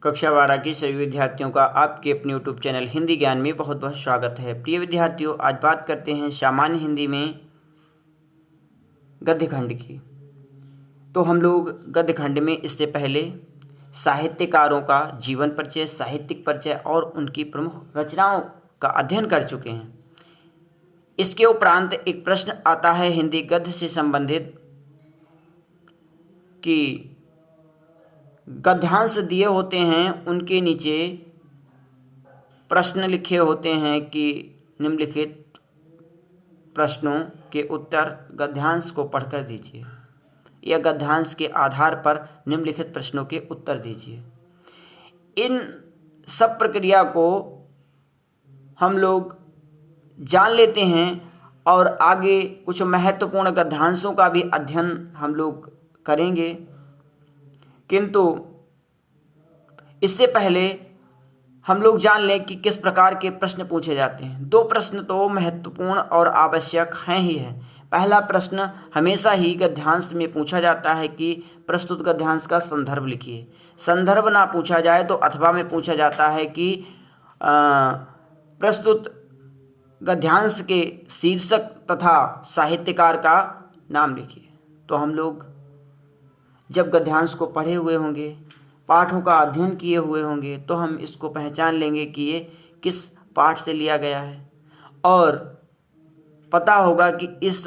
कक्षा 12 की सभी विद्यार्थियों का आपके अपने यूट्यूब चैनल हिंदी ज्ञान में बहुत बहुत स्वागत है। प्रिय विद्यार्थियों, आज बात करते हैं सामान्य हिंदी में गद्य खंड की। तो हम लोग गद्य खंड में इससे पहले साहित्यकारों का जीवन परिचय, साहित्यिक परिचय और उनकी प्रमुख रचनाओं का अध्ययन कर चुके हैं। इसके उपरांत एक प्रश्न आता है हिंदी गद्य से संबंधित कि गद्यांश दिए होते हैं, उनके नीचे प्रश्न लिखे होते हैं कि निम्नलिखित प्रश्नों के उत्तर गद्यांश को पढ़कर दीजिए या गद्यांश के आधार पर निम्नलिखित प्रश्नों के उत्तर दीजिए। इन सब प्रक्रिया को हम लोग जान लेते हैं और आगे कुछ महत्वपूर्ण गद्यांशों का भी अध्ययन हम लोग करेंगे, किंतु इससे पहले हम लोग जान लें कि किस प्रकार के प्रश्न पूछे जाते हैं। दो प्रश्न तो महत्वपूर्ण और आवश्यक हैं ही है। पहला प्रश्न हमेशा ही गद्यांश में पूछा जाता है कि प्रस्तुत गद्यांश का संदर्भ लिखिए। संदर्भ ना पूछा जाए तो अथवा में पूछा जाता है कि प्रस्तुत गद्यांश के शीर्षक तथा साहित्यकार का नाम लिखिए। तो हम लोग जब गद्यांश को पढ़े हुए होंगे, पाठों का अध्ययन किए हुए होंगे, तो हम इसको पहचान लेंगे कि ये किस पाठ से लिया गया है और पता होगा कि इस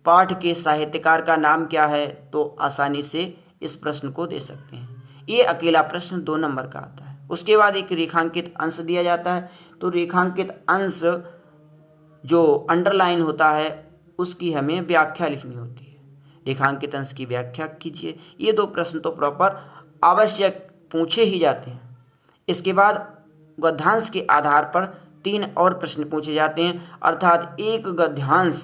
पाठ के साहित्यकार का नाम क्या है, तो आसानी से इस प्रश्न को दे सकते हैं। ये अकेला प्रश्न 2 नंबर का आता है। उसके बाद एक रेखांकित अंश दिया जाता है। तो रेखांकित अंश जो अंडरलाइन होता है उसकी हमें व्याख्या लिखनी होती है। रेखांकित अंश की व्याख्या कीजिए। ये 2 प्रश्न तो प्रॉपर आवश्यक पूछे ही जाते हैं। इसके बाद गद्यांश के आधार पर 3 और प्रश्न पूछे जाते हैं, अर्थात एक गद्यांश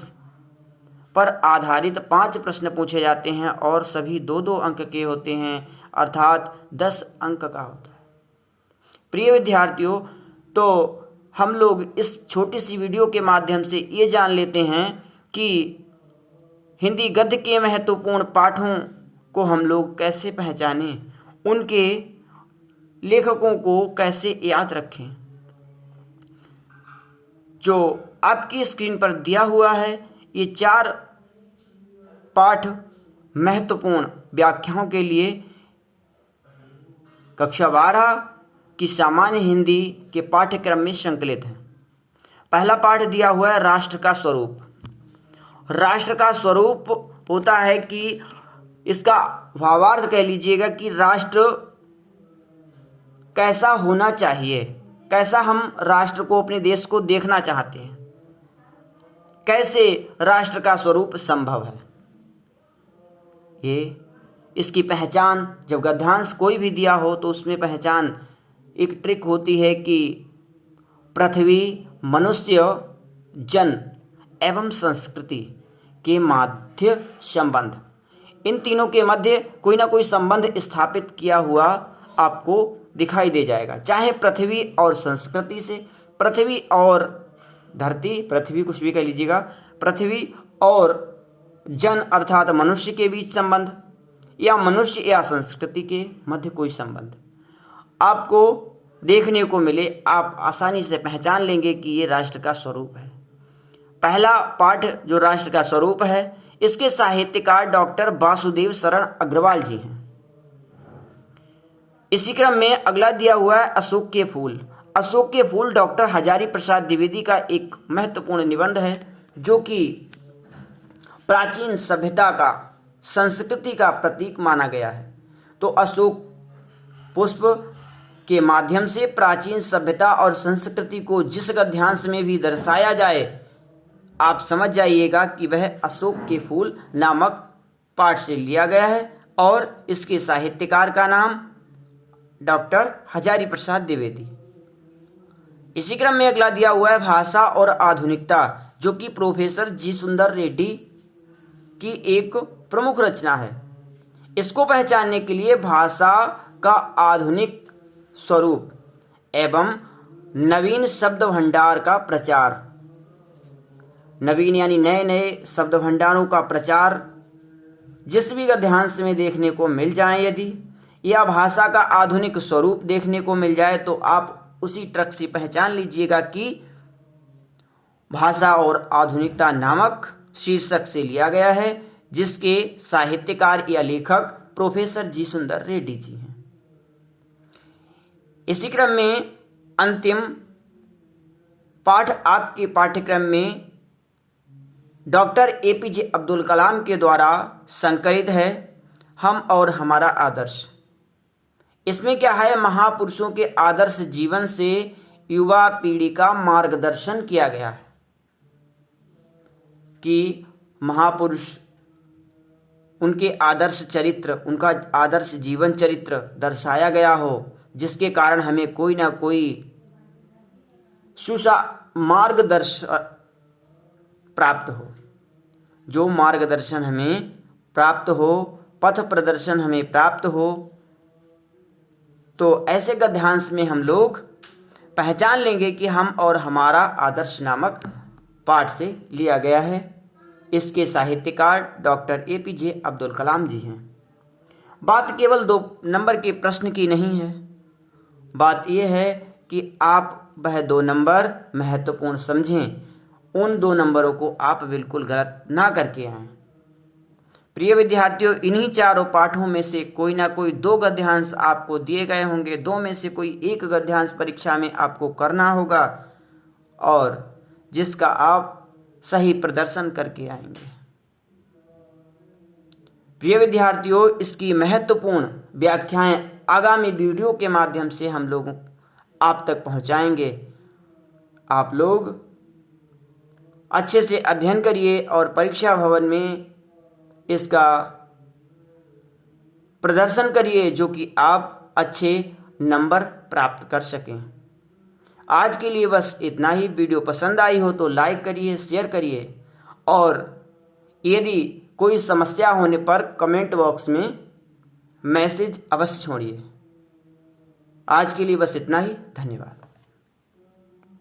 पर आधारित 5 प्रश्न पूछे जाते हैं और सभी 2-2 अंक के होते हैं, अर्थात 10 अंक का होता है। प्रिय विद्यार्थियों, तो हम लोग इस छोटी सी वीडियो के माध्यम से ये जान लेते हैं कि हिंदी गद्य के महत्वपूर्ण पाठों को हम लोग कैसे पहचानें, उनके लेखकों को कैसे याद रखें। जो आपकी स्क्रीन पर दिया हुआ है, ये 4 पाठ महत्वपूर्ण व्याख्याओं के लिए कक्षा 12 की सामान्य हिंदी के पाठ्यक्रम में संकलित है। पहला पाठ दिया हुआ है राष्ट्र का स्वरूप। राष्ट्र का स्वरूप होता है कि इसका भावार्थ कह लीजिएगा कि राष्ट्र कैसा होना चाहिए, कैसा हम राष्ट्र को, अपने देश को देखना चाहते हैं, कैसे राष्ट्र का स्वरूप संभव है। ये इसकी पहचान, जब गद्यांश कोई भी दिया हो तो उसमें पहचान एक ट्रिक होती है कि पृथ्वी, मनुष्य, जन एवं संस्कृति के मध्य संबंध, इन तीनों के मध्य कोई ना कोई संबंध स्थापित किया हुआ आपको दिखाई दे जाएगा। चाहे पृथ्वी और संस्कृति से, पृथ्वी और धरती, पृथ्वी कुछ भी कह लीजिएगा, पृथ्वी और जन अर्थात मनुष्य के बीच संबंध, या मनुष्य या संस्कृति के मध्य कोई संबंध आपको देखने को मिले, आप आसानी से पहचान लेंगे कि ये राष्ट्र का स्वरूप है। पहला पाठ जो राष्ट्र का स्वरूप है, इसके साहित्यकार डॉक्टर वासुदेव शरण अग्रवाल जी हैं। इसी क्रम में अगला दिया हुआ है अशोक के फूल। अशोक के फूल डॉक्टर हजारी प्रसाद द्विवेदी का एक महत्वपूर्ण निबंध है, जो कि प्राचीन सभ्यता का, संस्कृति का प्रतीक माना गया है। तो अशोक पुष्प के माध्यम से प्राचीन सभ्यता और संस्कृति को जिस गद्यांश में भी दर्शाया जाए, आप समझ जाइएगा कि वह अशोक के फूल नामक पाठ से लिया गया है और इसके साहित्यकार का नाम डॉक्टर हजारी प्रसाद द्विवेदी। इसी क्रम में अगला दिया हुआ है भाषा और आधुनिकता, जो कि प्रोफेसर जी सुंदर रेड्डी की एक प्रमुख रचना है। इसको पहचानने के लिए भाषा का आधुनिक स्वरूप एवं नवीन शब्द भंडार का प्रचार, नवीन यानी नए नए शब्द भंडारों का प्रचार जिस भी गद्यांश में देखने को मिल जाए, यदि या भाषा का आधुनिक स्वरूप देखने को मिल जाए तो आप उसी ट्रक से पहचान लीजिएगा कि भाषा और आधुनिकता नामक शीर्षक से लिया गया है, जिसके साहित्यकार या लेखक प्रोफेसर जी सुंदर रेड्डी जी हैं। इसी क्रम में अंतिम पाठ आपके पाठ्यक्रम में डॉक्टर एपीजे अब्दुल कलाम के द्वारा संकलित है, हम और हमारा आदर्श। इसमें क्या है, महापुरुषों के आदर्श जीवन से युवा पीढ़ी का मार्गदर्शन किया गया है कि महापुरुष, उनके आदर्श चरित्र, उनका आदर्श जीवन चरित्र दर्शाया गया हो, जिसके कारण हमें कोई ना कोई मार्गदर्शन प्राप्त हो। जो मार्गदर्शन हमें प्राप्त हो, पथ प्रदर्शन हमें प्राप्त हो, तो ऐसे गद्यांश में हम लोग पहचान लेंगे कि हम और हमारा आदर्श नामक पाठ से लिया गया है। इसके साहित्यकार डॉक्टर एपीजे अब्दुल कलाम जी हैं। बात केवल 2 नंबर के प्रश्न की नहीं है, बात यह है कि आप वह 2 नंबर महत्वपूर्ण समझें। उन 2 नंबरों को आप बिल्कुल गलत ना करके आएं। प्रिय विद्यार्थियों, इन्हीं चारों पाठों में से कोई ना कोई 2 गद्यांश आपको दिए गए होंगे। 2 में से कोई एक गद्यांश परीक्षा में आपको करना होगा और जिसका आप सही प्रदर्शन करके आएंगे। प्रिय विद्यार्थियों, इसकी महत्वपूर्ण व्याख्याएं आगामी वीडियो के माध्यम से हम लोग आप तक पहुंचाएंगे। आप लोग अच्छे से अध्ययन करिए और परीक्षा भवन में इसका प्रदर्शन करिए, जो कि आप अच्छे नंबर प्राप्त कर सकें। आज के लिए बस इतना ही। वीडियो पसंद आई हो तो लाइक करिए, शेयर करिए और यदि कोई समस्या होने पर कमेंट बॉक्स में मैसेज अवश्य छोड़िए। आज के लिए बस इतना ही। धन्यवाद।